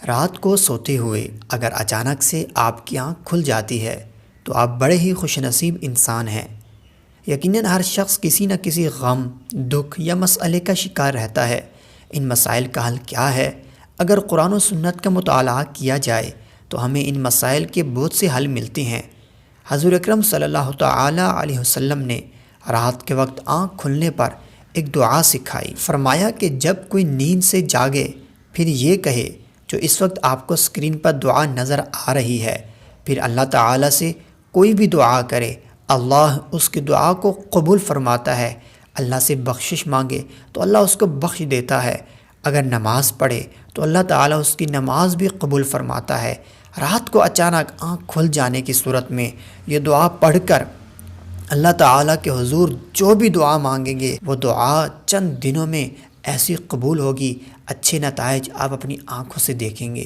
رات کو سوتے ہوئے اگر اچانک سے آپ کی آنکھ کھل جاتی ہے تو آپ بڑے ہی خوش نصیب انسان ہیں۔ یقیناً ہر شخص کسی نہ کسی غم، دکھ یا مسئلے کا شکار رہتا ہے۔ ان مسائل کا حل کیا ہے؟ اگر قرآن و سنت کا مطالعہ کیا جائے تو ہمیں ان مسائل کے بہت سے حل ملتے ہیں۔ حضور اکرم صلی اللہ تعالیٰ علیہ وسلم نے رات کے وقت آنکھ کھلنے پر ایک دعا سکھائی۔ فرمایا کہ جب کوئی نیند سے جاگے پھر یہ کہے، جو اس وقت آپ کو اسکرین پر دعا نظر آ رہی ہے، پھر اللہ تعالیٰ سے کوئی بھی دعا کرے، اللہ اس کی دعا کو قبول فرماتا ہے۔ اللہ سے بخشش مانگے تو اللہ اس کو بخش دیتا ہے۔ اگر نماز پڑھے تو اللہ تعالیٰ اس کی نماز بھی قبول فرماتا ہے۔ رات کو اچانک آنکھ کھل جانے کی صورت میں یہ دعا پڑھ کر اللہ تعالیٰ کے حضور جو بھی دعا مانگیں گے وہ دعا چند دنوں میں ایسی قبول ہوگی، اچھے نتائج آپ اپنی آنکھوں سے دیکھیں گے۔